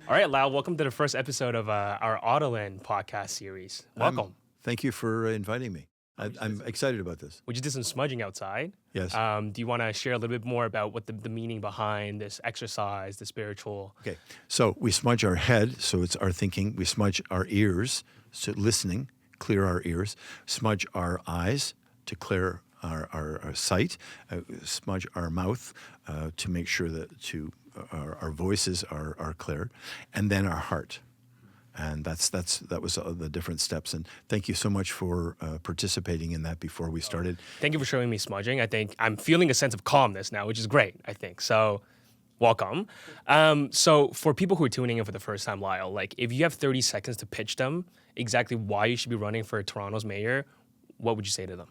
All right, Lyall, welcome to the first episode of our Autoland podcast series. Welcome. Thank you for inviting me. I'm excited about this. We just did some smudging outside. Yes. Do you want to share a little bit more about what the meaning behind this exercise, the spiritual? Okay. So we smudge our head, so it's our thinking. We smudge our ears, so listening, clear our ears. Smudge our eyes to clear our sight. Smudge our mouth to make sure that our voices are clear, and then our heart. And that was the different steps. And thank you so much for participating in that before we started. Thank you for showing me smudging. I think I'm feeling a sense of calmness now, which is great, I think. So welcome. So for people who are tuning in for the first time, Lyall, like if you have 30 seconds to pitch them exactly why you should be running for Toronto's mayor, what would you say to them?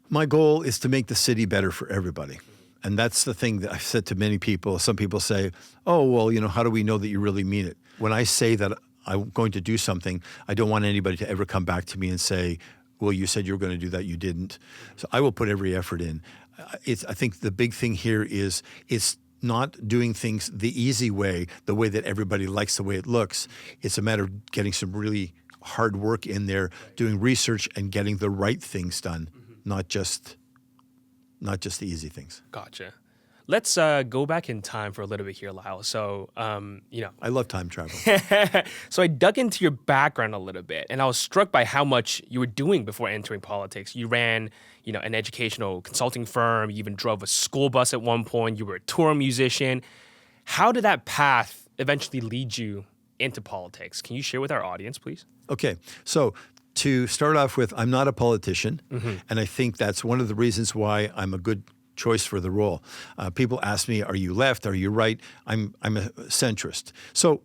My goal is to make the city better for everybody. And that's the thing that I've said to many people. Some people say, oh, well, how do we know that you really mean it? When I say that I'm going to do something, I don't want anybody to ever come back to me and say, well, you said you were going to do that, you didn't. So I will put every effort in. I think the big thing here is it's not doing things the easy way, the way that everybody likes the way it looks. It's a matter of getting some really hard work in there, doing research and getting the right things done, not just the easy things. Gotcha. Let's go back in time for a little bit here, Lyall. So, I love time travel. So I dug into your background a little bit, and I was struck by how much you were doing before entering politics. You ran, an educational consulting firm. You even drove a school bus at one point. You were a tour musician. How did that path eventually lead you into politics? Can you share with our audience, please? Okay. So to start off with, I'm not a politician, and I think that's one of the reasons why I'm a good choice for the role. People ask me, are you left? Are you right? I'm a centrist. So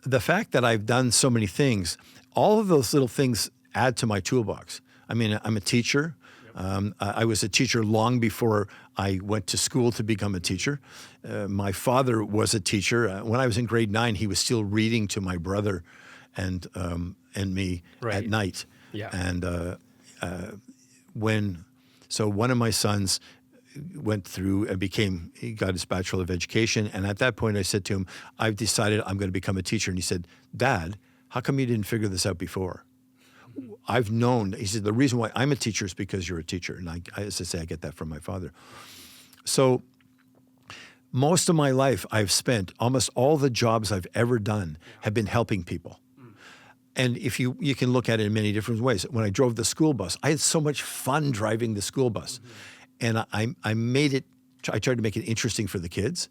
the fact that I've done so many things, all of those little things add to my toolbox. I mean, I'm a teacher. I was a teacher long before I went to school to become a teacher. My father was a teacher. When I was in grade 9, he was still reading to my brother and me at night. Yeah. And so one of my sons went through and he got his Bachelor of Education. And at that point I said to him, I've decided I'm going to become a teacher. And he said, Dad, how come you didn't figure this out before? I've known, he said, the reason why I'm a teacher is because you're a teacher. And as I say, I get that from my father. So most of my life I've spent, almost all the jobs I've ever done have been helping people. And if you can look at it in many different ways. When I drove the school bus, I had so much fun driving the school bus. And I tried to make it interesting for the kids.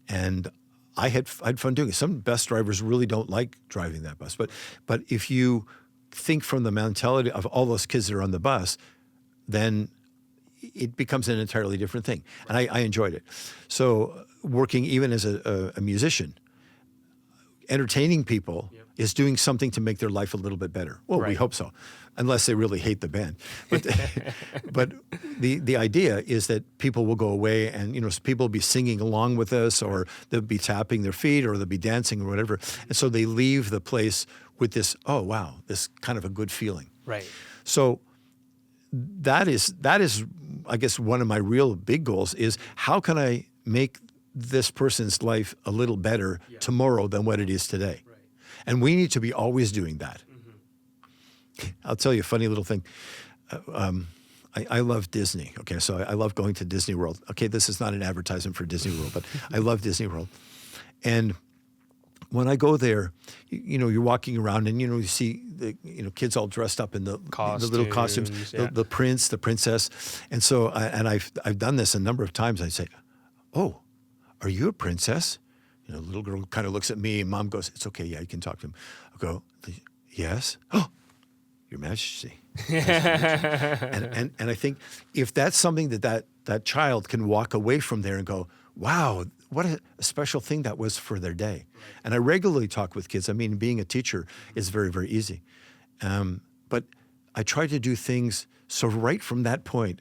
And I had fun doing it. Some bus drivers really don't like driving that bus. But if you think from the mentality of all those kids that are on the bus, then it becomes an entirely different thing. And I enjoyed it. So working even as a musician, entertaining people is doing something to make their life a little bit better. Well, we hope so, unless they really hate the band. But the idea is that people will go away and, people will be singing along with us, or they'll be tapping their feet, or they'll be dancing or whatever. And so they leave the place with this, oh, wow, this kind of a good feeling. Right. So that is, I guess, one of my real big goals is how can I make this person's life a little better tomorrow than what it is today? Right. And we need to be always doing that. I'll tell you a funny little thing. I love Disney. Okay, so I love going to Disney World. Okay, this is not an advertisement for Disney World, but I love Disney World. And when I go there, you're walking around and, you see the, kids all dressed up in the little costumes, the prince, the princess. And so, I've done this a number of times. I say, oh, are you a princess? The little girl kind of looks at me, and Mom goes, it's okay, yeah, you can talk to him. I go, yes? Oh, Your Majesty. and I think if that's something that child can walk away from there and go, wow, what a special thing that was for their day. Right. And I regularly talk with kids. I mean, being a teacher is very, very easy. But I try to do things so right from that point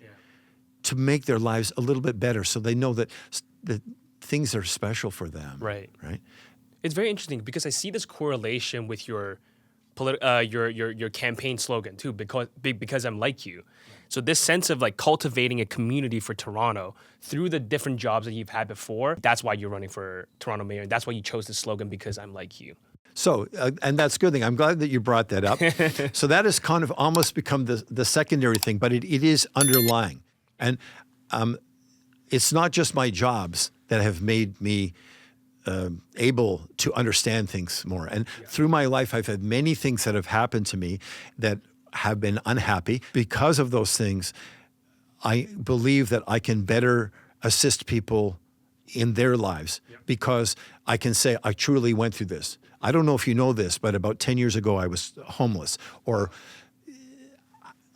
to make their lives a little bit better, so they know that things are special for them. Right. Right. It's very interesting because I see this correlation with your your campaign slogan too, because I'm like you. So this sense of like cultivating a community for Toronto through the different jobs that you've had before, that's why you're running for Toronto mayor. And that's why you chose the slogan, because I'm like you. So, and that's a good thing. I'm glad that you brought that up. So that has kind of almost become the secondary thing, but it is underlying. And it's not just my jobs that have made me able to understand things more. And through my life, I've had many things that have happened to me that have been unhappy. Because of those things, I believe that I can better assist people in their lives because I can say, I truly went through this. I don't know if you know this, but about 10 years ago, I was homeless, or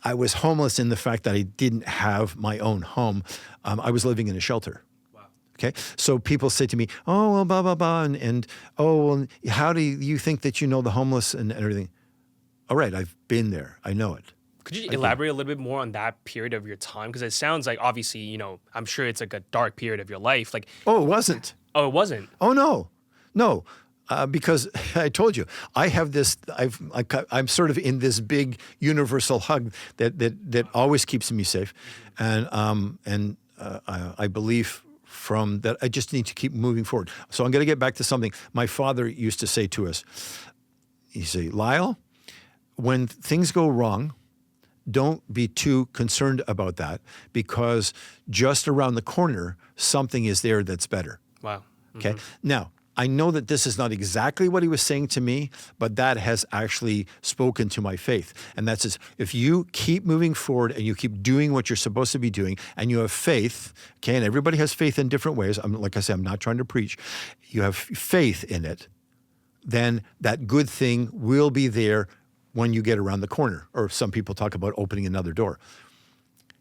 I was homeless in the fact that I didn't have my own home. I was living in a shelter. Okay, so people say to me, "Oh, well, blah blah blah," and "Oh, well, how do you think that you know the homeless and everything?" All right, I've been there. I know it. Could you elaborate a little bit more on that period of your time? Because it sounds like, obviously, I'm sure it's like a dark period of your life. Like, Oh, it wasn't. oh, it wasn't. Oh no, because I told you I have this. I'm sort of in this big universal hug that always keeps me safe, and I believe from that I just need to keep moving forward. So I'm going to get back to something my father used to say to us. He'd say, "Lyall, when things go wrong, don't be too concerned about that, because just around the corner, something is there that's better." Wow. Okay. Now, I know that this is not exactly what he was saying to me, but that has actually spoken to my faith. And that's just, if you keep moving forward and you keep doing what you're supposed to be doing, and you have faith, okay, and everybody has faith in different ways. Like I said, I'm not trying to preach. You have faith in it, then that good thing will be there when you get around the corner. Or some people talk about opening another door.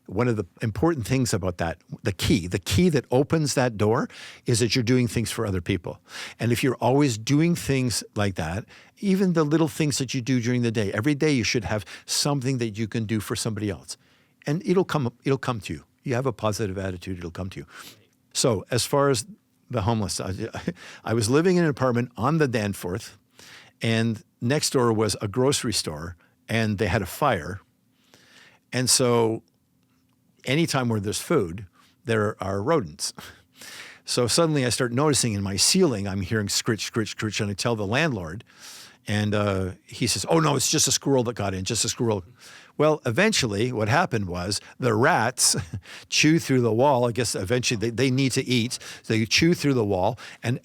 One of the important things about that, the key that opens that door, is that you're doing things for other people. And if you're always doing things like that, even the little things that you do during the day, every day you should have something that you can do for somebody else. And it'll come to you. You have a positive attitude, it'll come to you. So as far as the homeless, I was living in an apartment on the Danforth, and next door was a grocery store, and they had a fire. And so anytime where there's food, there are rodents. So suddenly I start noticing in my ceiling, I'm hearing scritch, scritch, scritch, and I tell the landlord, and he says, "Oh no, it's just a squirrel that got in, just a squirrel." Well, eventually what happened was the rats chew through the wall. I guess eventually they need to eat. So they chew through the wall, and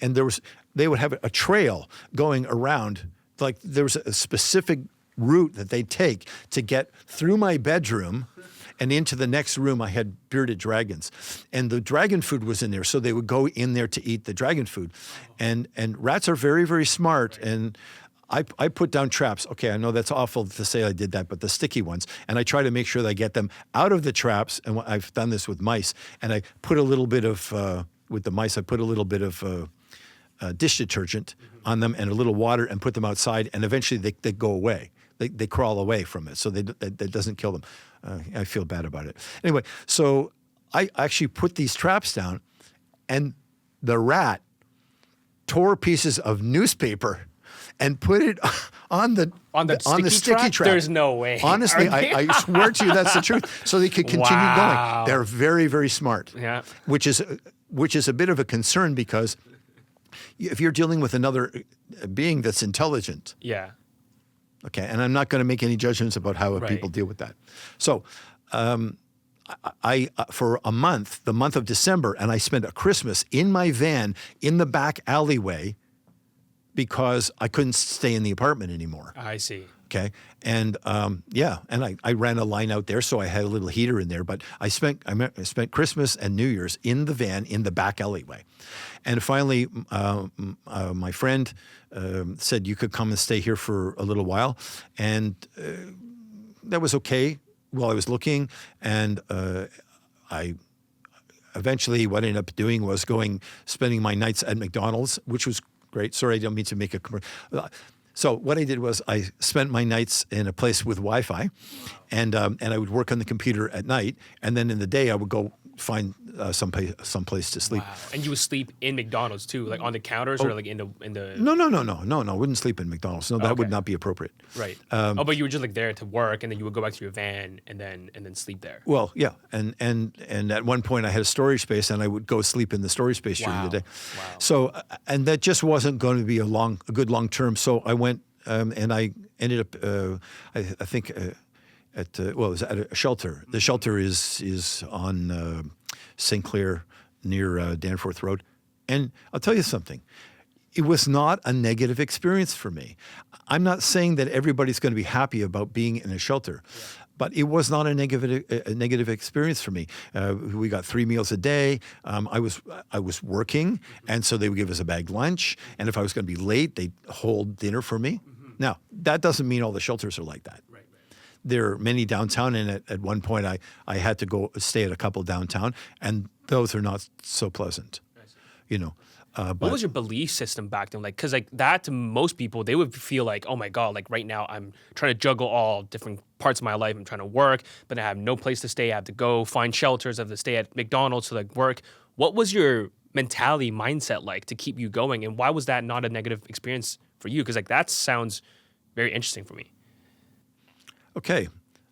they would have a trail going around. Like there was a specific route that they'd take to get through my bedroom and into the next room. I had bearded dragons, and the dragon food was in there. So they would go in there to eat the dragon food. And rats are very, very smart. And I put down traps. Okay, I know that's awful to say I did that, but the sticky ones. And I try to make sure that I get them out of the traps. And I've done this with mice. And I put a little bit of, with the mice, I put a little bit of dish detergent on them and a little water and put them outside. And eventually they go away. They crawl away from it, so that doesn't kill them. I feel bad about it. Anyway, so I actually put these traps down, and the rat tore pieces of newspaper and put it on the sticky trap. There's no way. Honestly, I swear to you, that's the truth. So they could continue going. They're very, very smart. Yeah. Which is a bit of a concern, because if you're dealing with another being that's intelligent. Yeah. Okay, and I'm not going to make any judgments about how people deal with that. So I for a month, the month of December, and I spent a Christmas in my van in the back alleyway because I couldn't stay in the apartment anymore. I see. Okay, and and I ran a line out there, so I had a little heater in there. But I spent Christmas and New Year's in the van in the back alleyway, and finally, my friend said you could come and stay here for a little while, and that was okay while I was looking, and I eventually what I ended up doing was spending my nights at McDonald's, which was great. Sorry, I don't mean to make a commercial. So what I did was I spent my nights in a place with Wi-Fi, and I would work on the computer at night, and then in the day I would go find some place to sleep. Wow. And you would sleep in McDonald's too, like on the counters or like in the. No. Wouldn't sleep in McDonald's. No, that would not be appropriate. Right. But you were just like there to work, and then you would go back to your van and then sleep there. Well, yeah, and at one point I had a storage space, and I would go sleep in the storage space during the day. Wow. So, and that just wasn't going to be a good long term. So I went and I ended up, I think. It was at a shelter. The shelter is on St. Clair near Danforth Road. And I'll tell you something. It was not a negative experience for me. I'm not saying that everybody's going to be happy about being in a shelter, but it was not a negative experience for me. We got 3 meals a day. I was working, and so they would give us a bag lunch. And if I was going to be late, they'd hold dinner for me. Now, that doesn't mean all the shelters are like that. There are many downtown, and at one point I had to go stay at a couple downtown, and those are not so pleasant, What was your belief system back then? Like, because like that to most people, they would feel like, oh my God, like right now I'm trying to juggle all different parts of my life. I'm trying to work, but I have no place to stay. I have to go find shelters. I have to stay at McDonald's to like work. What was your mentality, mindset like to keep you going? And why was that not a negative experience for you? Because like that sounds very interesting for me. Okay.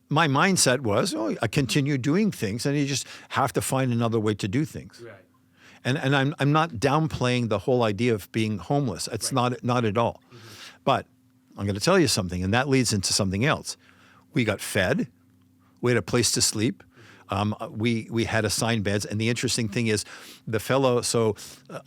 My mindset was, I continue doing things, and you just have to find another way to do things. Right. And I'm not downplaying the whole idea of being homeless. It's not at all. Mm-hmm. But I'm going to tell you something, and that leads into something else. We got fed. We had a place to sleep. We had assigned beds, and the interesting thing is, the fellow. So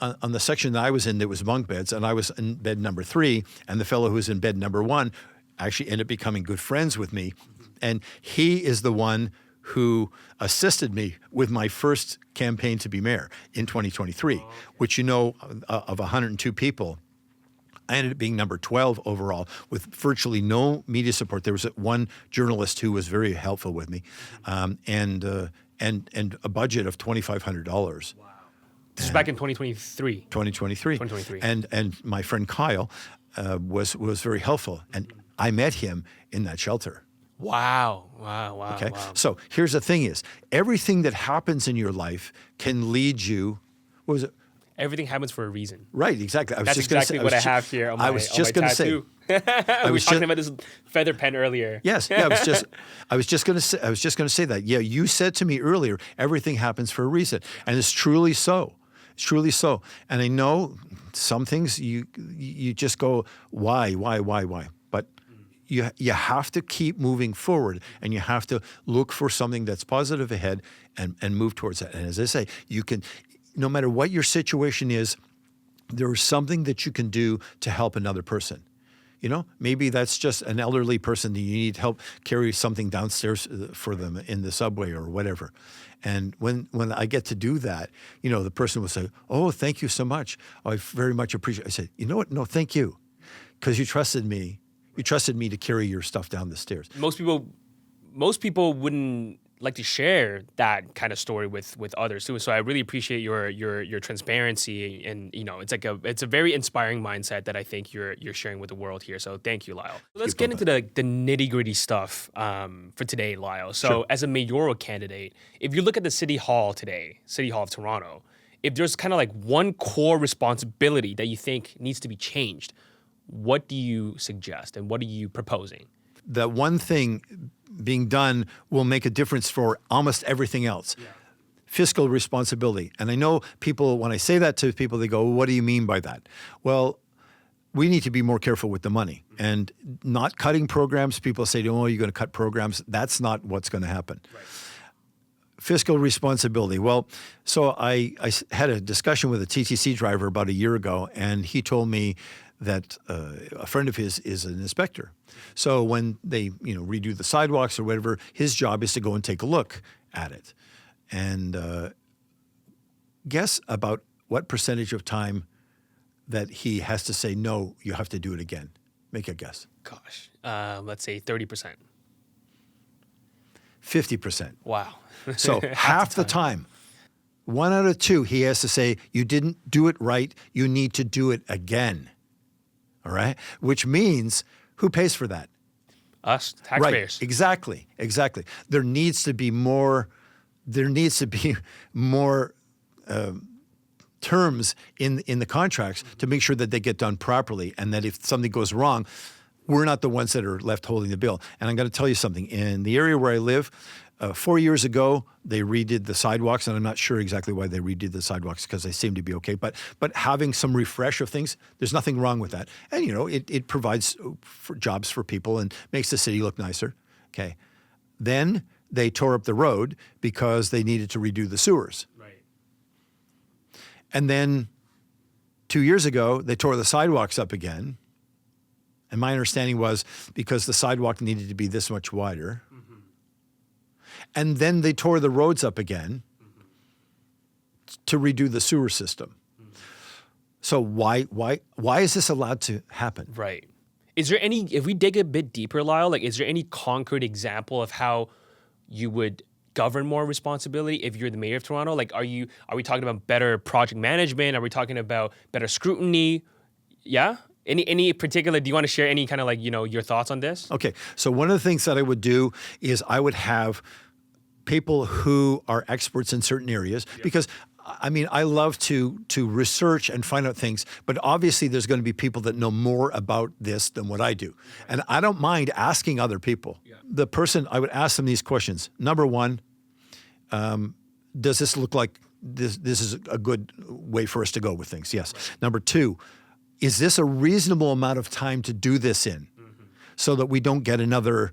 on the section that I was in, there was bunk beds, and I was in bed number 3, and the fellow who was in bed number 1 actually ended up becoming good friends with me. And he is the one who assisted me with my first campaign to be mayor in 2023, which, of 102 people, I ended up being number 12 overall with virtually no media support. There was one journalist who was very helpful with me, and a budget of $2,500. Wow. This was back in 2023. 2023. And my friend Kyle was very helpful, and I met him in that shelter. Wow. Okay. Wow. So here's the thing is, everything that happens in your life can lead you, what was it? Everything happens for a reason. Right, exactly. That's exactly what I have here on my tattoo. I was just going to say. We were talking about this feather pen earlier. Yes, yeah, I was just going to say that. Yeah, you said to me earlier, everything happens for a reason, and it's truly so. It's truly so. And I know some things you just go, why? But you have to keep moving forward, and you have to look for something that's positive ahead and move towards that. And as I say, you can, no matter what your situation is, there is something that you can do to help another person. Maybe that's just an elderly person that you need help carry something downstairs for them in the subway or whatever. And when I get to do that, the person will say, "Oh, thank you so much. I very much appreciate it." I said, "You know what? No, thank you, because you trusted me. You trusted me to carry your stuff down the stairs." Most people wouldn't like to share that kind of story with others too. So I really appreciate your transparency, and it's a very inspiring mindset that I think you're sharing with the world here. So thank you, Lyall. Let's get into the nitty-gritty stuff for today, Lyall. So Sure. As a mayoral candidate, if you look at the City Hall today, City Hall of Toronto, if there's kind of like one core responsibility that you think needs to be changed, what do you suggest and what are you proposing? That one thing being done will make a difference for almost everything else. Yeah. Fiscal responsibility. And I know people, when I say that to people, they go, well, what do you mean by that? Well, we need to be more careful with the money and not cutting programs. People say, oh, you're going to cut programs. That's not what's going to happen. Right. Fiscal responsibility. Well, so I had a discussion with a TTC driver about a year ago, and he told me that a friend of his is an inspector. So when they redo the sidewalks or whatever, his job is to go and take a look at it. And guess about what percentage of time that he has to say, no, you have to do it again. Make a guess. Gosh, let's say 30%. 50%. Wow. So half the time. 1 out of 2, he has to say, you didn't do it right. You need to do it again. All right? Which means, who pays for that? Us, taxpayers. Right, exactly. There needs to be more there needs to be more terms in the contracts to make sure that they get done properly, and that if something goes wrong, we're not the ones that are left holding the bill. And I'm going to tell you something. In the area where I live, 4 years ago, they redid the sidewalks, and I'm not sure exactly why they redid the sidewalks because they seem to be okay. But having some refresh of things, there's nothing wrong with that. And, it provides for jobs for people and makes the city look nicer. Okay. Then they tore up the road because they needed to redo the sewers. Right. And then 2 years ago, they tore the sidewalks up again. And my understanding was because the sidewalk needed to be this much wider. Mm-hmm. And then they tore the roads up again to redo the sewer system. Mm-hmm. So why is this allowed to happen? Right. Is there any, if we dig a bit deeper, Lyall, like, is there any concrete example of how you would govern more responsibility if you're the mayor of Toronto? Like, are we talking about better project management? Are we talking about better scrutiny? Yeah? Any particular, do you want to share any kind of your thoughts on this? Okay. So one of the things that I would do is I would have people who are experts in certain areas, because I love to research and find out things, but obviously there's going to be people that know more about this than what I do. Right. And I don't mind asking other people. Yeah. The person, I would ask them these questions. Number one, does this look like this is a good way for us to go with things? Yes. Right. Number two, is this a reasonable amount of time to do this in, so that we don't get another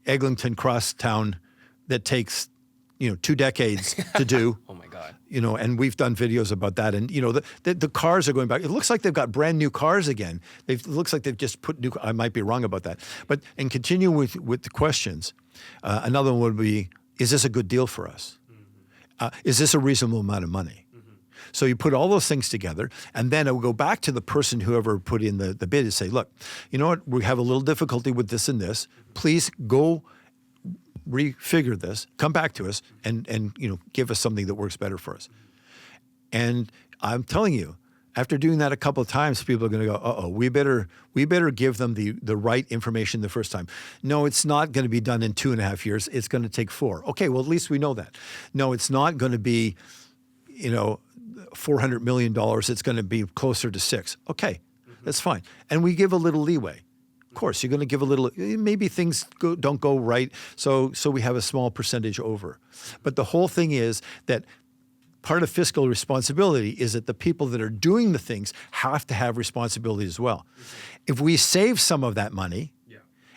Eglinton Crosstown that takes 2 decades to do? Oh my God. And we've done videos about that. And, the cars are going back. It looks like they've got brand new cars again. It looks like they've just put new, I might be wrong about that. But, and continuing with the questions, another one would be, is this a good deal for us? Is this a reasonable amount of money? So you put all those things together, and then I will go back to the person, whoever put in the bid, and say, look, you know what, we have a little difficulty with this and this. Please go refigure this, come back to us, and give us something that works better for us. And I'm telling you, after doing that a couple of times, people are going to go, uh-oh, we better give them the right information the first time. No, it's not going to be done in 2.5 years. It's going to take 4. Okay, well, at least we know that. No, it's not going to be, $400 million. It's going to be closer to 6. Okay, that's fine. And we give a little leeway. Of course, you're going to give a little, maybe things don't go right, so we have a small percentage over. But the whole thing is that part of fiscal responsibility is that the people that are doing the things have to have responsibility as well. If we save some of that money,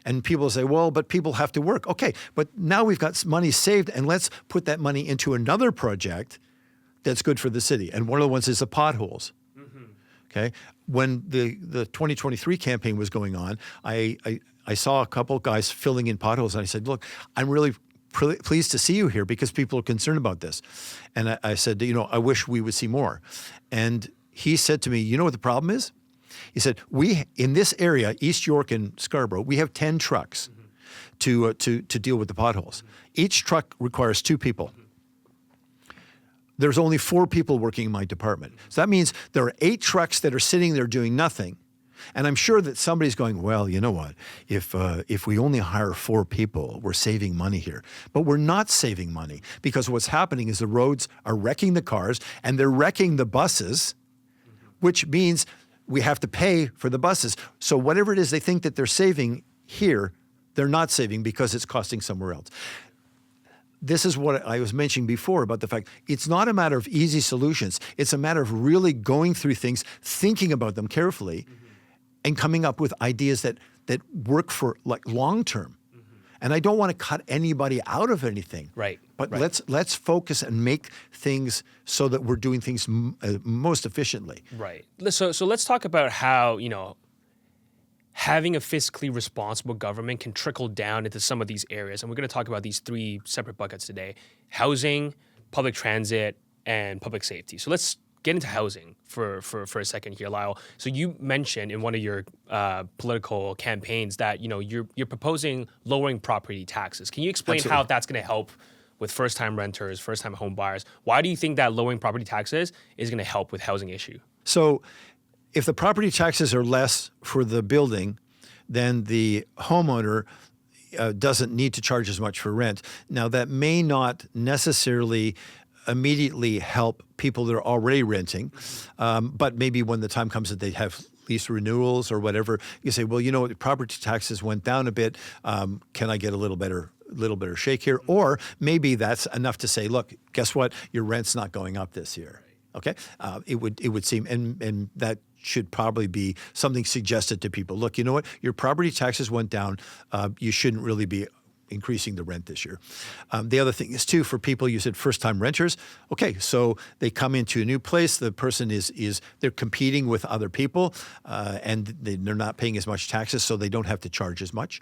and people say, well, but people have to work. Okay, but now we've got money saved, and let's put that money into another project that's good for the city. And one of the ones is the potholes. Okay, when the 2023 campaign was going on, I saw a couple guys filling in potholes, and I said, look, I'm really pleased to see you here because people are concerned about this. And I said, I wish we would see more. And he said to me, you know what the problem is? He said, we, in this area, East York and Scarborough, we have 10 trucks to deal with the potholes. Each truck requires 2 people. There's only 4 people working in my department. So that means there are 8 trucks that are sitting there doing nothing. And I'm sure that somebody's going, well, you know what? If we only hire 4 people, we're saving money here. But we're not saving money, because what's happening is the roads are wrecking the cars and they're wrecking the buses, which means we have to pay for the buses. So whatever it is they think that they're saving here, they're not saving because it's costing somewhere else. This is what I was mentioning before about the fact it's not a matter of easy solutions. It's a matter of really going through things, thinking about them carefully, and coming up with ideas that work for long term. And I don't want to cut anybody out of anything. Right. But let's focus and make things so that we're doing things most efficiently. Right. So let's talk about how, having a fiscally responsible government can trickle down into some of these areas. And we're going to talk about these 3 separate buckets today: housing, public transit, and public safety. So let's get into housing for a second here, Lyall. So you mentioned in one of your political campaigns that, you're proposing lowering property taxes. Can you explain how that's going to help with first-time renters, first-time home buyers? Why do you think that lowering property taxes is going to help with housing issue? So if the property taxes are less for the building, then the homeowner doesn't need to charge as much for rent. Now, that may not necessarily immediately help people that are already renting, but maybe when the time comes that they have lease renewals or whatever, you say, well, you know what, property taxes went down a bit. Can I get a little better shake here? Or maybe that's enough to say, look, guess what? Your rent's not going up this year. Okay, it would seem, and that should probably be something suggested to people. Look, you know what? Your property taxes went down. You shouldn't really be increasing the rent this year. The other thing is too, for people, you said first-time renters. Okay, so they come into a new place. The person they're competing with other people, and they're not paying as much taxes, so they don't have to charge as much.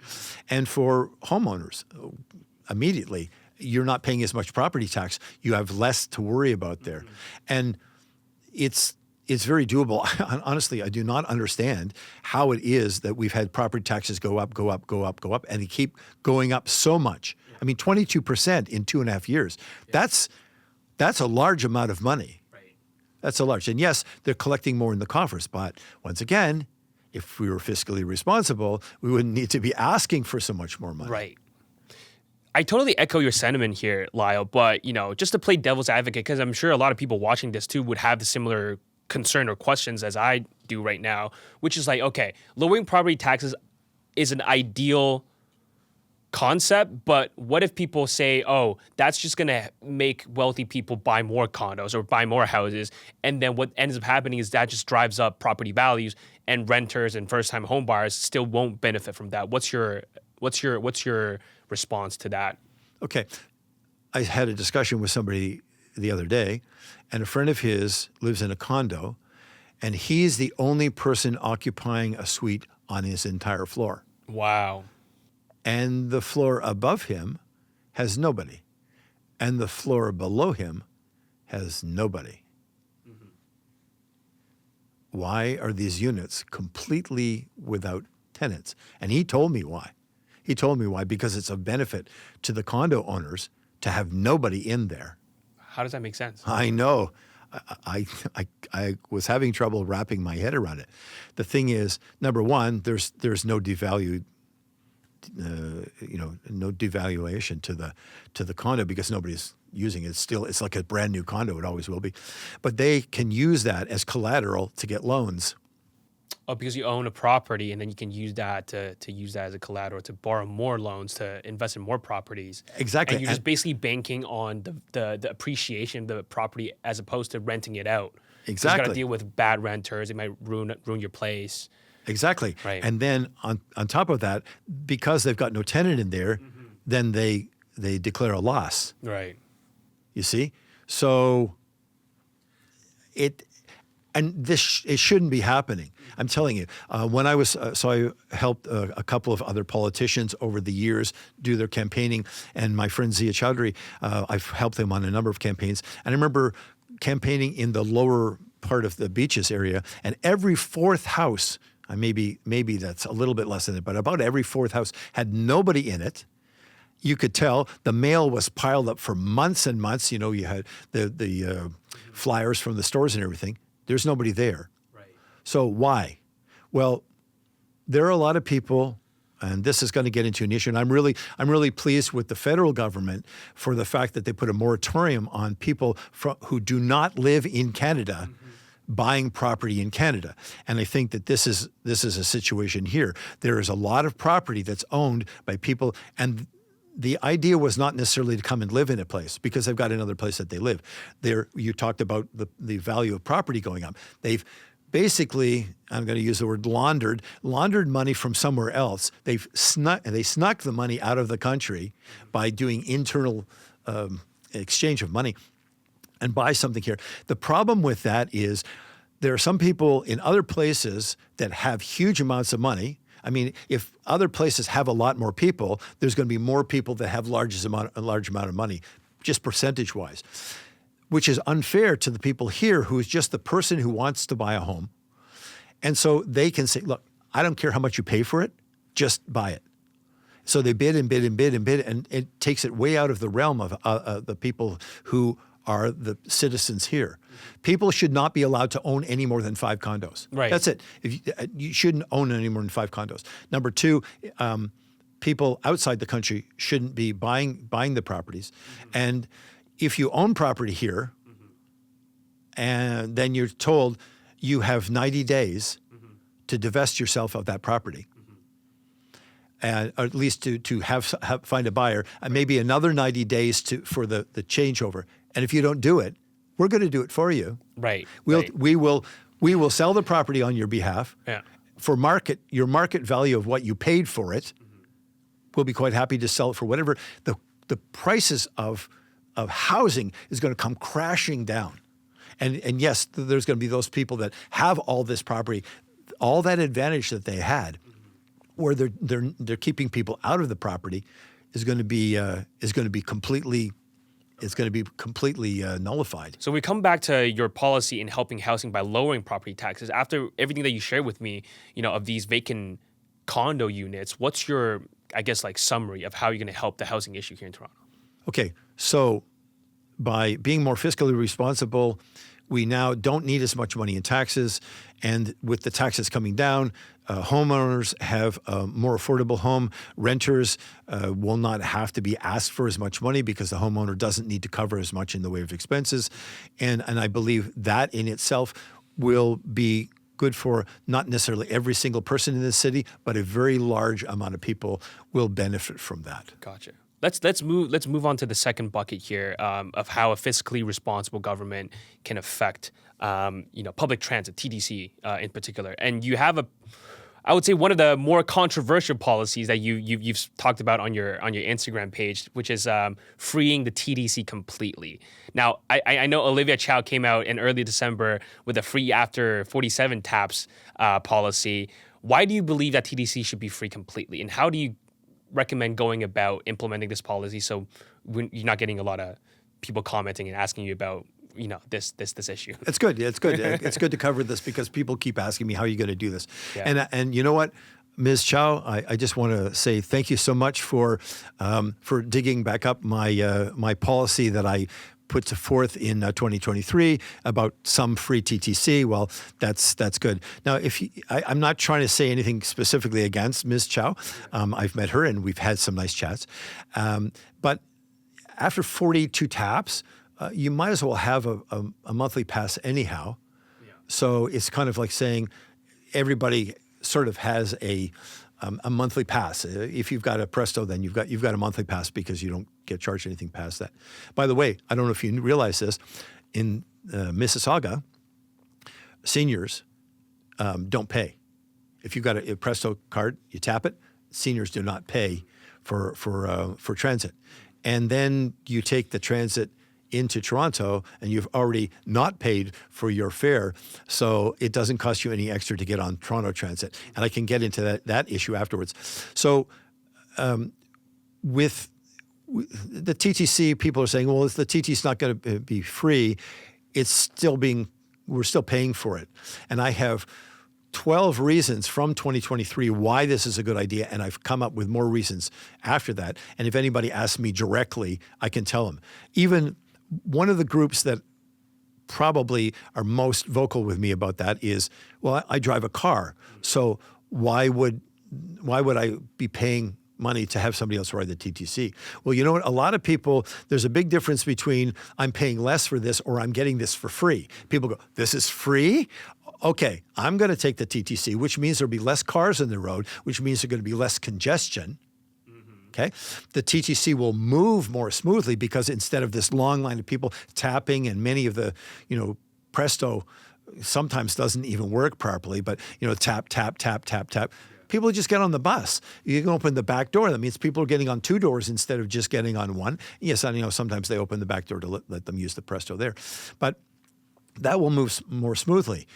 And for homeowners, immediately, you're not paying as much property tax. You have less to worry about there, and it's very doable. Honestly, I do not understand how it is that we've had property taxes go up, and they keep going up so much. I mean, 22% in 2.5 years. That's a large amount of money. Right. That's a large. And yes, they're collecting more in the coffers. But once again, if we were fiscally responsible, we wouldn't need to be asking for so much more money. Right. I totally echo your sentiment here, Lyall, but, just to play devil's advocate, because I'm sure a lot of people watching this too would have the similar concern or questions as I do right now, which is like, okay, lowering property taxes is an ideal concept, but what if people say, oh, that's just going to make wealthy people buy more condos or buy more houses, and then what ends up happening is that just drives up property values, and renters and first-time home buyers still won't benefit from that. What's your response to that? Okay. I had a discussion with somebody the other day, and a friend of his lives in a condo, and he's the only person occupying a suite on his entire floor. Wow. And the floor above him has nobody. And the floor below him has nobody. Mm-hmm. Why are these units completely without tenants? And he told me why. He told me why, because it's a benefit to the condo owners to have nobody in there. How does that make sense? I know. I was having trouble wrapping my head around it. The thing is, number one, there's no devaluation to the condo because nobody's using it. It's like a brand new condo. It always will be. But they can use that as collateral to get loans. Oh, because you own a property, and then you can use that to use that as a collateral to borrow more loans to invest in more properties. Exactly. And you're just basically banking on the appreciation of the property as opposed to renting it out. Exactly. You got to deal with bad renters. It might ruin your place. Exactly. Right. And then on top of that, because they've got no tenant in there, then they declare a loss. Right. You see? So it shouldn't be happening. I'm telling you, when I was, I helped a couple of other politicians over the years do their campaigning, and my friend Zia Chowdhury, I've helped them on a number of campaigns. And I remember campaigning in the lower part of the beaches area, and every fourth house, maybe that's a little bit less than it, but about every fourth house had nobody in it. You could tell the mail was piled up for months and months. You had the flyers from the stores and everything. There's nobody there. Right. So why? Well, there are a lot of people, and this is going to get into an issue, and I'm really pleased with the federal government for the fact that they put a moratorium on people who do not live in Canada buying property in Canada. And I think that this is a situation here. There is a lot of property that's owned by people, and the idea was not necessarily to come and live in a place because they've got another place that they live. You talked about the value of property going up. They've basically, I'm going to use the word laundered money from somewhere else. They snuck the money out of the country by doing internal exchange of money and buy something here. The problem with that is there are some people in other places that have huge amounts of money. I mean, if other places have a lot more people, there's going to be more people that have a large amount of money, just percentage-wise, which is unfair to the people here who is just the person who wants to buy a home. And so they can say, look, I don't care how much you pay for it, just buy it. So they bid and bid and bid and bid, and it takes it way out of the realm of the people who are the citizens here. People should not be allowed to own any more than 5 condos. Right. That's it. You shouldn't own any more than 5 condos. Number two, people outside the country shouldn't be buying the properties. And if you own property here, and then you're told you have 90 days to divest yourself of that property, and or at least to find a buyer, and maybe another 90 days for the changeover. And if you don't do it, we're going to do it for you. Right. We will sell the property on your behalf. Yeah. For your market value of what you paid for it. We'll be quite happy to sell it for whatever. The prices of housing is going to come crashing down. And yes, there's going to be those people that have all this property, all that advantage that they had, where they're keeping people out of the property is going to be completely nullified. So we come back to your policy in helping housing by lowering property taxes. After everything that you shared with me, of these vacant condo units, what's your, I guess, like summary of how you're going to help the housing issue here in Toronto? Okay, so by being more fiscally responsible, we now don't need as much money in taxes. And with the taxes coming down, homeowners have a more affordable home. Renters will not have to be asked for as much money because the homeowner doesn't need to cover as much in the way of expenses. And I believe that in itself will be good for not necessarily every single person in the city, but a very large amount of people will benefit from that. Gotcha. Let's move on to the second bucket here of how a fiscally responsible government can affect public transit, TTC in particular. And you have I would say one of the more controversial policies that you've talked about on your Instagram page, which is freeing the TTC completely. Now, I know Olivia Chow came out in early December with a free after 47 taps policy. Why do you believe that TTC should be free completely, and how do you recommend going about implementing this policy so you're not getting a lot of people commenting and asking you about this issue? It's good. It's good. It's good to cover this because people keep asking me how are you going to do this. Yeah. And you know what, Ms. Chow, I just want to say thank you so much for digging back up my policy that I put forth in 2023 about some free TTC. Well, that's good. Now, I'm not trying to say anything specifically against Ms. Chow. I've met her and we've had some nice chats. But after 42 taps, you might as well have a monthly pass anyhow. Yeah. So it's kind of like saying everybody sort of has a monthly pass. If you've got a Presto, then you've got a monthly pass because you don't get charged anything past that. By the way, I don't know if you realize this, in Mississauga, seniors don't pay. If you've got a Presto card, you tap it. Seniors do not pay for transit, and then you take the transit into Toronto and you've already not paid for your fare, so it doesn't cost you any extra to get on Toronto Transit. And I can get into that issue afterwards. So with the TTC, people are saying, well, if the TTC is not going to be free, we're still paying for it. And I have 12 reasons from 2023 why this is a good idea, and I've come up with more reasons after that. And if anybody asks me directly, I can tell them. Even one of the groups that probably are most vocal with me about that is, well, I drive a car, so why would I be paying money to have somebody else ride the TTC? Well, you know what? A lot of people, there's a big difference between I'm paying less for this or I'm getting this for free. People go, this is free? Okay, I'm going to take the TTC, which means there'll be less cars on the road, which means there's going to be less congestion. Okay, the TTC will move more smoothly because instead of this long line of people tapping, and many of the, Presto sometimes doesn't even work properly, but tap, tap, tap, tap, tap. People just get on the bus. You can open the back door. That means people are getting on two doors instead of just getting on one. Yes, I know sometimes they open the back door to let them use the Presto there, but that will move more smoothly.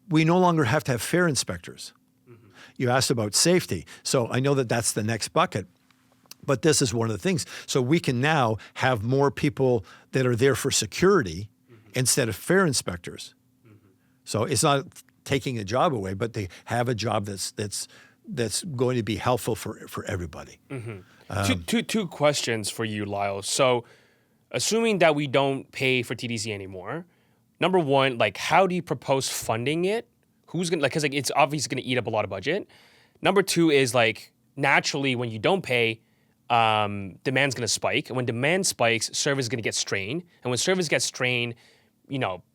We no longer have to have fare inspectors. You asked about safety. So I know that that's the next bucket, but this is one of the things. So we can now have more people that are there for security instead of fare inspectors. So it's not taking a job away, but they have a job that's going to be helpful for everybody. Two questions for you, Lyall. So assuming that we don't pay for TTC anymore, number one, how do you propose funding it? Who's gonna, because it's obviously gonna eat up a lot of budget. Number two is naturally, when you don't pay, demand's going to spike. And when demand spikes, service is going to get strained. And when service gets strained,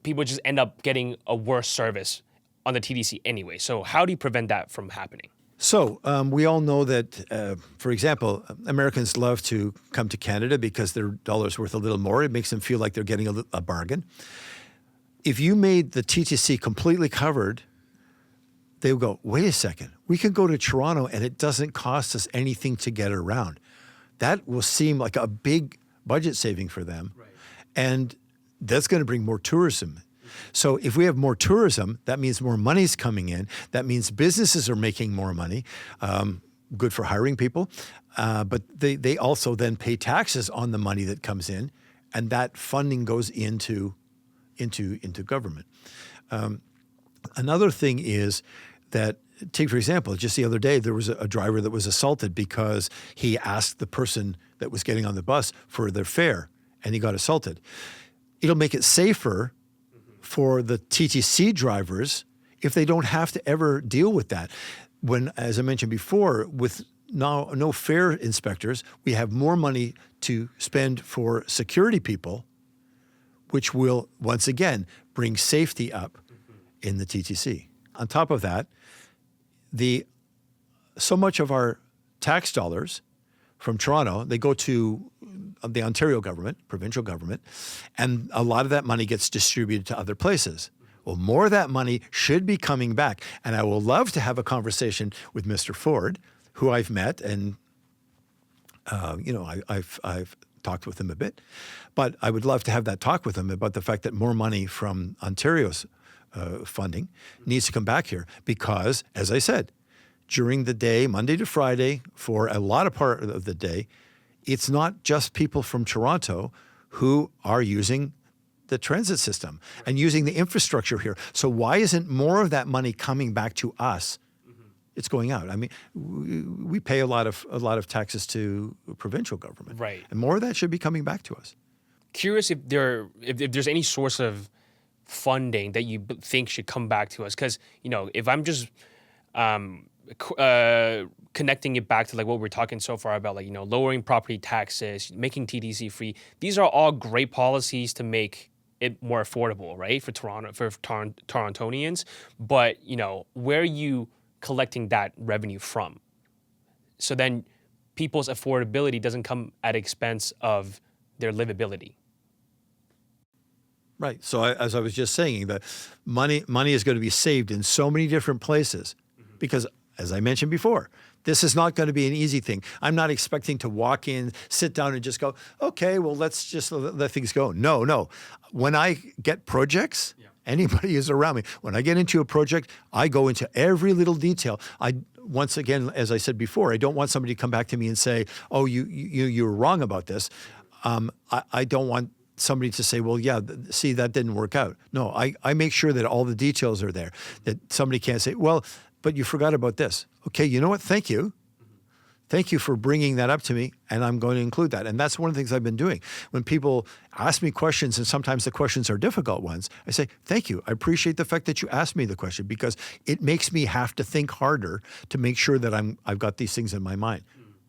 people just end up getting a worse service on the TDC anyway. So how do you prevent that from happening? So we all know that, for example, Americans love to come to Canada because their dollar's worth a little more. It makes them feel like they're getting a bargain. If you made the TTC completely covered, they would go, wait a second, we can go to Toronto and it doesn't cost us anything to get around. That will seem like a big budget saving for them. Right. And that's going to bring more tourism. So if we have more tourism, that means more money's coming in. That means businesses are making more money, good for hiring people. But they also then pay taxes on the money that comes in, and that funding goes into government. Another thing is that, take for example, just the other day, there was a driver that was assaulted because he asked the person that was getting on the bus for their fare, and he got assaulted. It'll make it safer for the TTC drivers if they don't have to ever deal with that. When, as I mentioned before, with now no fare inspectors, we have more money to spend for security people, which will, once again, bring safety up in the TTC. On top of that, so much of our tax dollars from Toronto, they go to the Ontario government, provincial government, and a lot of that money gets distributed to other places. Well, more of that money should be coming back. And I will love to have a conversation with Mr. Ford, who I've met, and I've talked with him a bit. But I would love to have that talk with him about the fact that more money from Ontario's funding needs to come back here because, as I said, during the day, Monday to Friday, for a lot of part of the day, it's not just people from Toronto who are using the transit system and using the infrastructure here. So why isn't more of that money coming back to us? It's going out. I mean, we pay a lot of taxes to provincial government, right? And more of that should be coming back to us. Curious if there's any source of funding that you think should come back to us, because if I'm just connecting it back to like what we're talking so far about, like lowering property taxes, making TTC free. These are all great policies to make it more affordable, right, for Torontonians. But where are you collecting that revenue from? So then people's affordability doesn't come at the expense of their livability. Right. So as I was just saying, that money is going to be saved in so many different places because, as I mentioned before, this is not going to be an easy thing. I'm not expecting to walk in, sit down, and just go, okay, well, let's just let things go. No. When I get projects, anybody who's around me, when I get into a project, I go into every little detail. Once again, as I said before, I don't want somebody to come back to me and say, oh, you were wrong about this. I don't want somebody to say, well, yeah, see, that didn't work out. No, I make sure that all the details are there, that somebody can't say, well, but you forgot about this. Okay, you know what? Thank you. Thank you for bringing that up to me, and I'm going to include that. And that's one of the things I've been doing. When people ask me questions, and sometimes the questions are difficult ones, I say, thank you. I appreciate the fact that you asked me the question because it makes me have to think harder to make sure that I've got these things in my mind.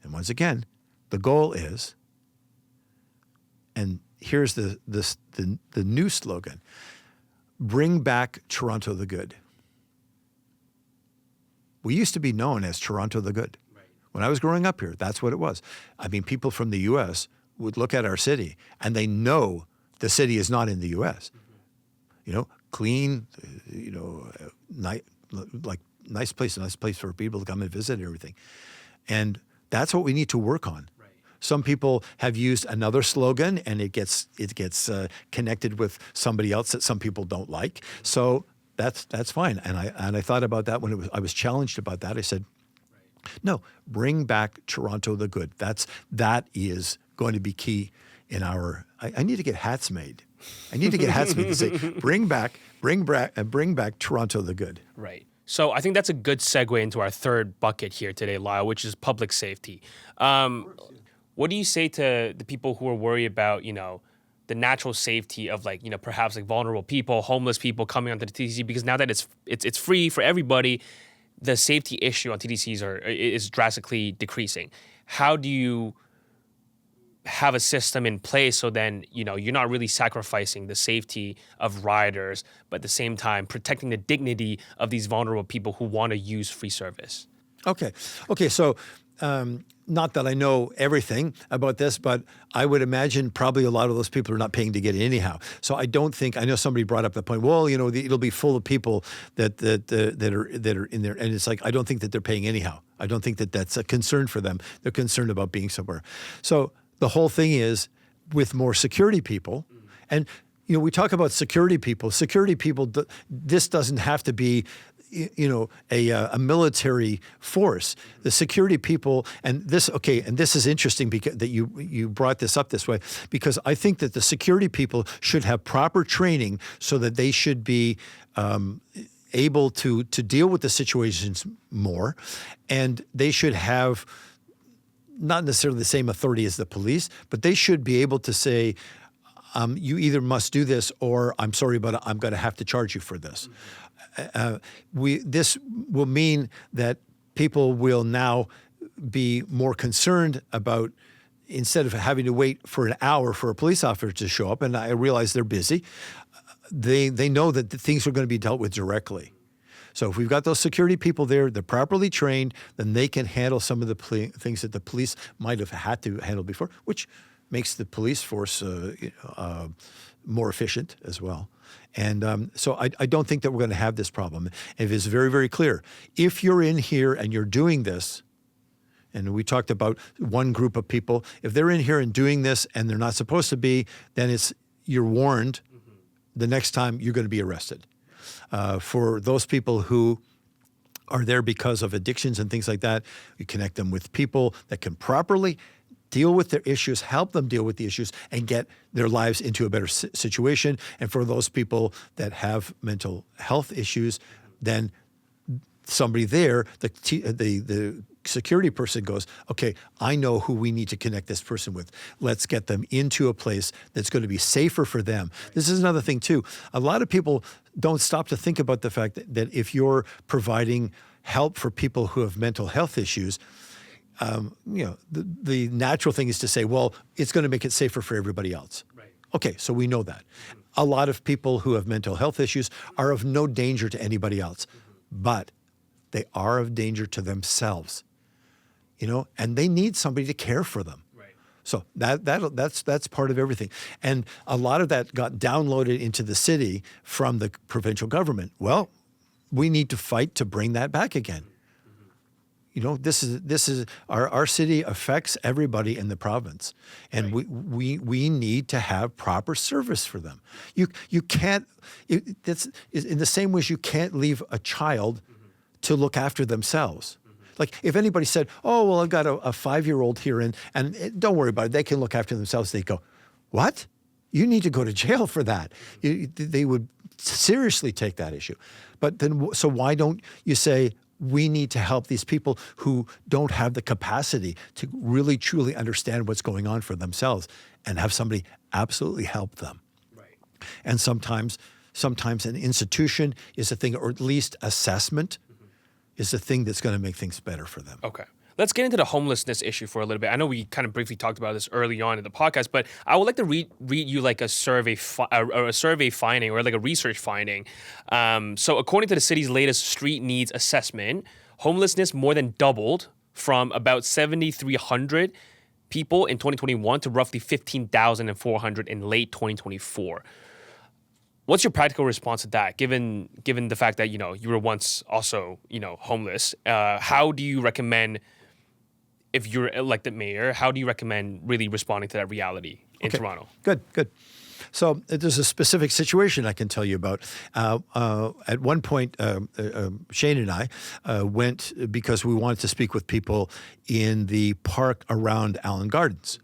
And once again, the goal is, and here's the new slogan, bring back Toronto the Good. We used to be known as Toronto the Good. Right. When I was growing up here, that's what it was. I mean, people from the U.S. would look at our city and they know the city is not in the U.S. Clean, nice place for people to come and visit and everything. And that's what we need to work on. Right. Some people have used another slogan and it gets connected with somebody else that some people don't like. So that's fine. And I thought about that when I was challenged about that. I said, no, bring back Toronto the Good. That is going to be key in our. I need to get hats made. I need to get hats made to say, bring back Toronto the Good. Right. So I think that's a good segue into our third bucket here today, Lyall, which is public safety. What do you say to the people who are worried about, the natural safety of perhaps vulnerable people, homeless people coming onto the TTC? Because now that it's free for everybody, the safety issue on TTCs is drastically decreasing. How do you have a system in place so then, you're not really sacrificing the safety of riders, but at the same time protecting the dignity of these vulnerable people who want to use free service? Okay. So not that I know everything about this, but I would imagine probably a lot of those people are not paying to get in anyhow. So I don't think, I know somebody brought up the point, well, it'll be full of people that are in there. And it's like, I don't think that they're paying anyhow. I don't think that that's a concern for them. They're concerned about being somewhere. So the whole thing is with more security people, and we talk about security people. Security people, this doesn't have to be a military force. The security people, and this is interesting because that you brought this up this way, because I think that the security people should have proper training so that they should be able to deal with the situations more, and they should have not necessarily the same authority as the police, but they should be able to say, you either must do this or I'm sorry, but I'm going to have to charge you for this. This will mean that people will now be more concerned about, instead of having to wait for an hour for a police officer to show up, and I realize they're busy, they know that things are going to be dealt with directly. So if we've got those security people there, they're properly trained, then they can handle some of the things that the police might have had to handle before, which makes the police force more efficient as well. And so I don't think that we're going to have this problem. It is very, very clear. If you're in here and you're doing this, and we talked about one group of people, if they're in here and doing this and they're not supposed to be, then you're warned the next time you're going to be arrested. For those people who are there because of addictions and things like that, we connect them with people that can properly deal with their issues, help them deal with the issues, and get their lives into a better situation. And for those people that have mental health issues, then somebody there, the security person goes, okay, I know who we need to connect this person with. Let's get them into a place that's going to be safer for them. This is another thing too. A lot of people don't stop to think about the fact that if you're providing help for people who have mental health issues, the natural thing is to say, well, it's going to make it safer for everybody else. Right. Okay, so we know that. A lot of people who have mental health issues are of no danger to anybody else, but they are of danger to themselves, and they need somebody to care for them. Right. So that's part of everything. And a lot of that got downloaded into the city from the provincial government. Well, we need to fight to bring that back again. This is our city affects everybody in the province, and right. we need to have proper service for them. You can't. That's in the same way as you can't leave a child to look after themselves. Like if anybody said, "Oh well, I've got a 5-year-old here, and don't worry about it, they can look after themselves," they go, "What? You need to go to jail for that." They would seriously take that issue. But then, so why don't you say, we need to help these people who don't have the capacity to really, truly understand what's going on for themselves, and have somebody absolutely help them. Right. And sometimes an institution is a thing, or at least assessment is the thing that's going to make things better for them. Okay. Let's get into the homelessness issue for a little bit. I know we kind of briefly talked about this early on in the podcast, but I would like to read you like a survey finding, or like a research finding. So according to the city's latest street needs assessment, homelessness more than doubled from about 7,300 people in 2021 to roughly 15,400 in late 2024. What's your practical response to that, given the fact that you were once also homeless? How do you recommend, if you're elected mayor, how do you recommend really responding to that reality in Toronto? Good. So there's a specific situation I can tell you about. At one point, Shane and I went because we wanted to speak with people in the park around Allen Gardens.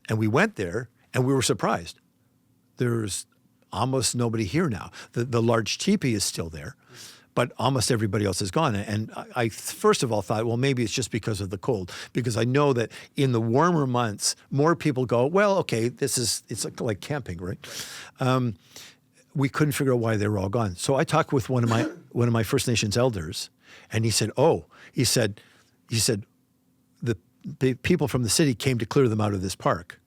And we went there and we were surprised. There's almost nobody here now. The large teepee is still there, but almost everybody else is gone. And I first of all thought, well, maybe it's just because of the cold, because I know that in the warmer months, more people go, well, okay, it's like camping, right? We couldn't figure out why they were all gone. So I talked with one of my one of my First Nations elders, and he said, the people from the city came to clear them out of this park,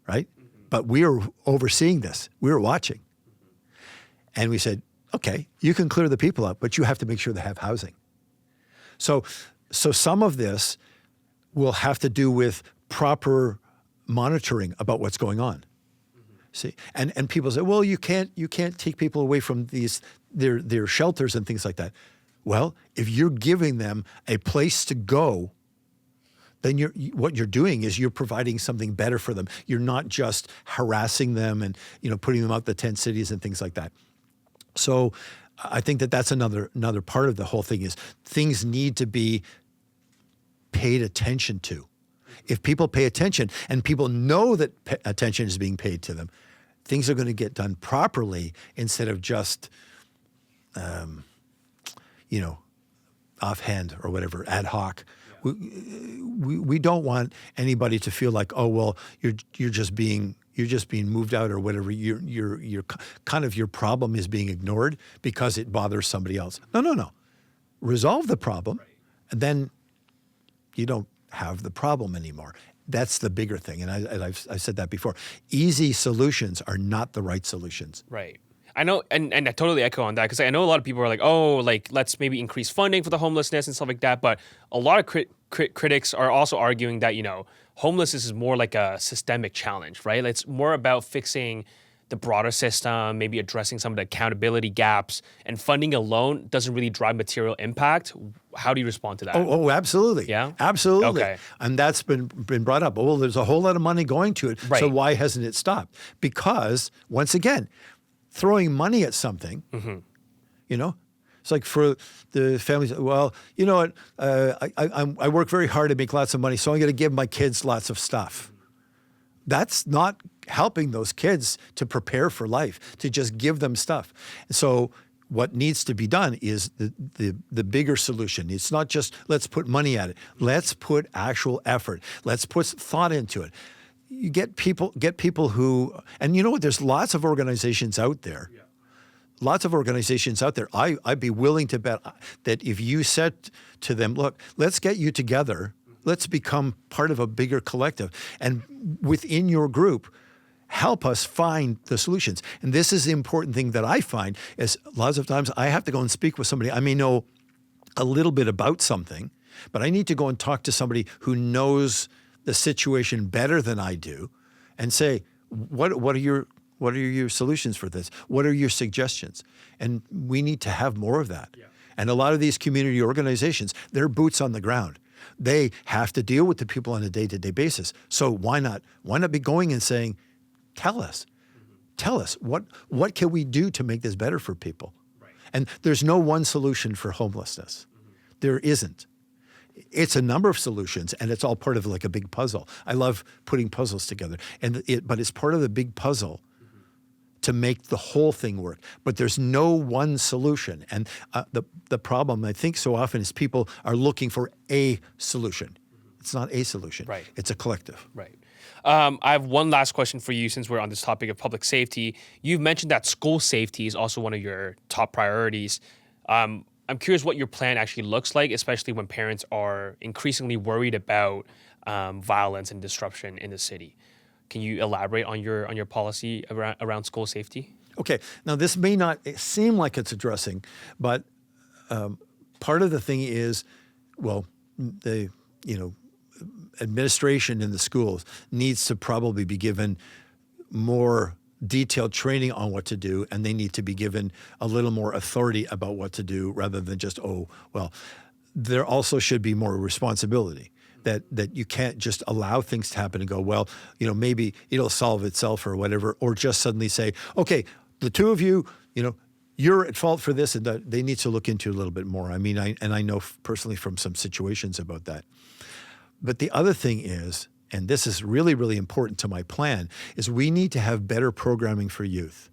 right? But we were overseeing this. We were watching. And we said, okay, you can clear the people out, but you have to make sure they have housing. So some of this will have to do with proper monitoring about what's going on. See, and people say, well, you can't take people away from their shelters and things like that. Well, if you're giving them a place to go, then what you're doing is you're providing something better for them. You're not just harassing them and putting them out the tent cities and things like that. So I think that's another part of the whole thing is things need to be paid attention to. If people pay attention and people know that attention is being paid to them, things are going to get done properly instead of just, offhand or whatever, ad hoc. Yeah. We don't want anybody to feel like, oh well, you're just being moved out or whatever. Your kind of your problem is being ignored because it bothers somebody else. No. Resolve the problem, right. And then you don't have the problem anymore. That's the bigger thing, and I've said that before. Easy solutions are not the right solutions. Right. I know, and I totally echo on that because I know a lot of people are like, oh, like let's maybe increase funding for the homelessness and stuff like that. But a lot of critics are also arguing that homelessness is more like a systemic challenge, right? It's more about fixing the broader system, maybe addressing some of the accountability gaps, and funding alone doesn't really drive material impact. How do you respond to that? Oh, absolutely. Yeah? Absolutely. Okay. And that's been brought up. Well, there's a whole lot of money going to it, right. So why hasn't it stopped? Because, once again, throwing money at something, it's like for the families, well, you know what, I work very hard to make lots of money, so I'm going to give my kids lots of stuff. That's not helping those kids to prepare for life, to just give them stuff. So what needs to be done is the bigger solution. It's not just let's put money at it. Let's put actual effort. Let's put thought into it. You get people who, and you know what, there's lots of organizations out there. Yeah. Lots of organizations out there. I'd be willing to bet that if you said to them, look, let's get you together. Let's become part of a bigger collective. And within your group, help us find the solutions. And this is the important thing that I find is lots of times I have to go and speak with somebody. I may know a little bit about something, but I need to go and talk to somebody who knows the situation better than I do and say, what are your solutions for this? What are your suggestions? And we need to have more of that. Yeah. And a lot of these community organizations, they're boots on the ground. They have to deal with the people on a day-to-day basis. So why not be going and saying, tell us what can we do to make this better for people? Right. And there's no one solution for homelessness. There isn't. It's a number of solutions, and it's all part of like a big puzzle. I love putting puzzles together, but it's part of the big puzzle to make the whole thing work. But there's no one solution, and the problem I think so often is people are looking for a solution. It's not a solution. Right. It's a collective. Right. I have one last question for you since we're on this topic of public safety. You've mentioned that school safety is also one of your top priorities. I'm curious what your plan actually looks like, especially when parents are increasingly worried about violence and disruption in the city. Can you elaborate on your policy around school safety? Okay. Now, this may not seem like it's addressing, but part of the thing is, well, the administration in the schools needs to probably be given more detailed training on what to do, and they need to be given a little more authority about what to do rather than just, there also should be more responsibility. That you can't just allow things to happen and go, well, maybe it'll solve itself or whatever, or just suddenly say, okay, the two of you, you're at fault for this, and they need to look into it a little bit more. I mean, I know personally from some situations about that. But the other thing is, and this is really, really important to my plan, is we need to have better programming for youth.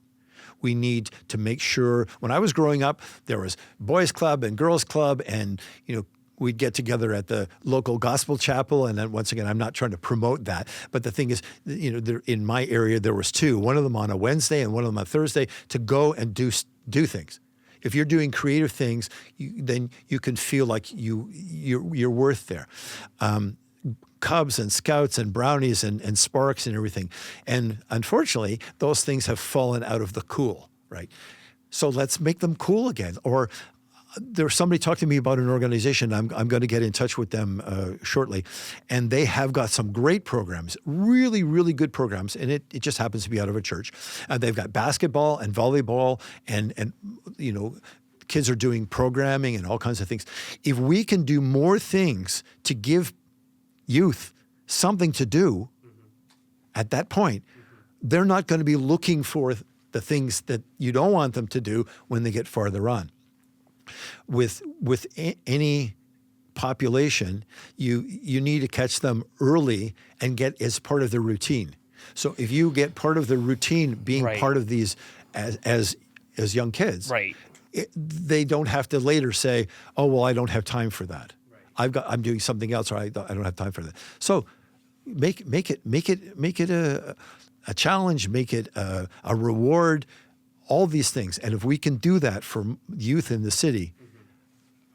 We need to make sure, when I was growing up, there was boys club and girls club, and we'd get together at the local gospel chapel. And then once again, I'm not trying to promote that, but the thing is, there, in my area, there was two, one of them on a Wednesday and one of them on a Thursday, to go and do things. If you're doing creative things, then you can feel like you're worth there. Cubs and Scouts and Brownies and Sparks and everything. And unfortunately, those things have fallen out of the cool, right? So let's make them cool again. Or there's somebody talked to me about an organization. I'm going to get in touch with them shortly. And they have got some great programs, really, really good programs. And it just happens to be out of a church. They've got basketball and volleyball and kids are doing programming and all kinds of things. If we can do more things to give youth something to do at that point, they're not going to be looking for the things that you don't want them to do when they get farther on. With any population, you need to catch them early and get as part of the routine. So if you get part of the routine being part of these as young kids, they don't have to later say, "Oh, well, I don't have time for that. I'm doing something else, or I don't have time for that." So make it a challenge, make it a reward, all these things. And if we can do that for youth in the city,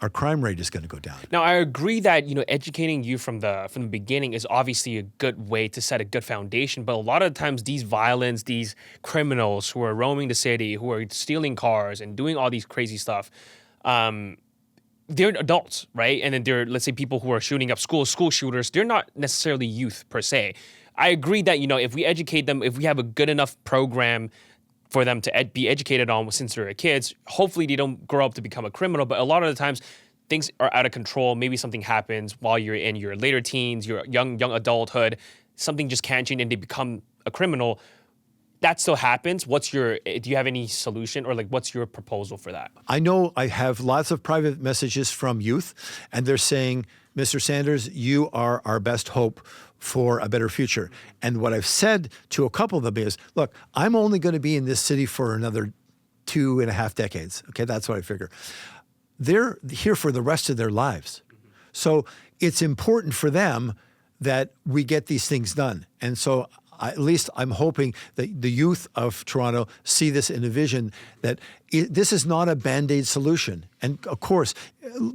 our crime rate is going to go down. Now, I agree that educating you from the beginning is obviously a good way to set a good foundation. But a lot of times, these violents, these criminals who are roaming the city, who are stealing cars and doing all these crazy stuff, they're adults, right? And then they're, let's say, people who are shooting up school shooters. They're not necessarily youth per se. I agree that if we educate them, if we have a good enough program for them to be educated on since they're kids, hopefully they don't grow up to become a criminal. But a lot of the times, things are out of control. Maybe something happens while you're in your later teens, your young adulthood. Something just can't change and they become a criminal. That still happens. Do you have any solution or what's your proposal for that? I know I have lots of private messages from youth, and they're saying, "Mr. Sanders, you are our best hope for a better future." And what I've said to a couple of them is, look, I'm only going to be in this city for another 2.5 decades. Okay, that's what I figure. They're here for the rest of their lives. So it's important for them that we get these things done. And so at least I'm hoping that the youth of Toronto see this in a vision that this is not a Band-Aid solution. And of course,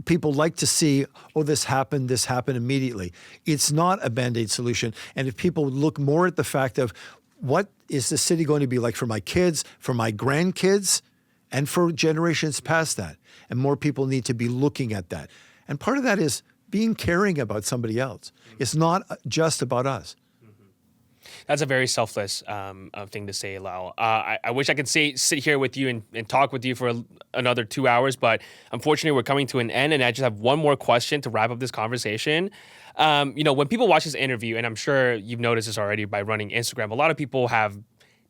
people like to see, oh, this happened immediately. It's not a Band-Aid solution. And if people look more at the fact of what is the city going to be like for my kids, for my grandkids, and for generations past that. And more people need to be looking at that. And part of that is being caring about somebody else. It's not just about us. That's a very selfless thing to say, Lyall. I wish I could sit here with you and talk with you for another 2 hours, but unfortunately we're coming to an end, and I just have one more question to wrap up this conversation. When people watch this interview, and I'm sure you've noticed this already by running Instagram, a lot of people have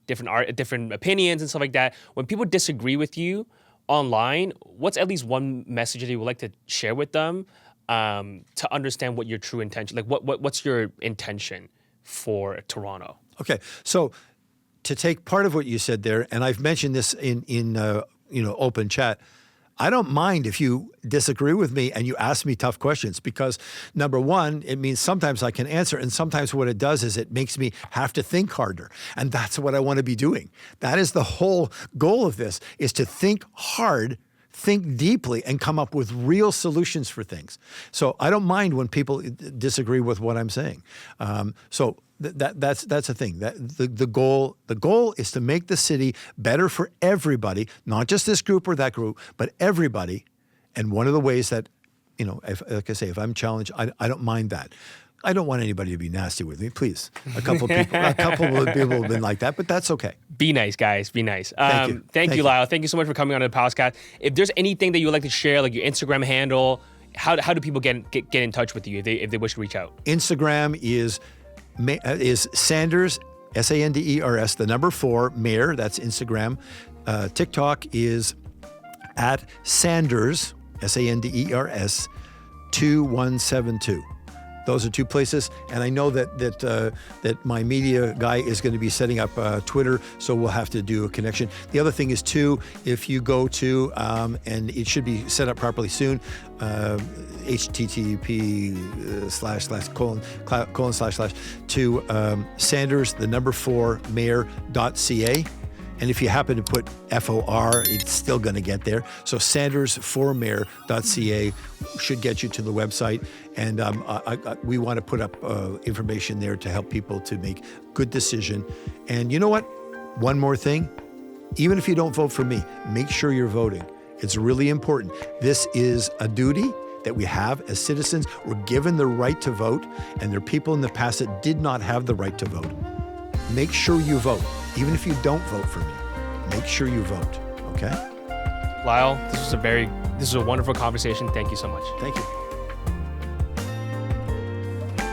different opinions and stuff like that. When people disagree with you online, what's at least one message that you would like to share with them to understand what your true intention, what's your intention for Toronto? Okay, so to take part of what you said there, and I've mentioned this in open chat, I don't mind if you disagree with me and you ask me tough questions, because number one, it means sometimes I can answer, and sometimes what it does is it makes me have to think harder, and that's what I want to be doing. That is the whole goal of this, is to think hard, think deeply, and come up with real solutions for things. So I don't mind when people disagree with what I'm saying. That's a thing. The goal is to make the city better for everybody, not just this group or that group, but everybody. And one of the ways that, like I say, if I'm challenged, I don't mind that. I don't want anybody to be nasty with me, please. A couple of people have been like that, but that's okay. Be nice, guys. Be nice. Thank you. Thank you, Lyall. Thank you so much for coming on the podcast. If there's anything that you would like to share, like your Instagram handle, how do people get in touch with you if they wish to reach out? Instagram is Sanders, Sanders, the number 4, Mayor. That's Instagram. TikTok is at Sanders, Sanders, 2172. Those are 2 places, and I know that my media guy is going to be setting up Twitter, so we'll have to do a connection. The other thing is too, if you go to and it should be set up properly soon, http:// to Sanders, the number 4 mayor.ca, And if you happen to put FOR, it's still going to get there. So sandersformayor.ca should get you to the website. And we want to put up information there to help people to make good decision. And you know what? One more thing. Even if you don't vote for me, make sure you're voting. It's really important. This is a duty that we have as citizens. We're given the right to vote, and there are people in the past that did not have the right to vote. Make sure you vote. Even if you don't vote for me, make sure you vote, okay? Lyall, this was a wonderful conversation. Thank you so much. Thank you.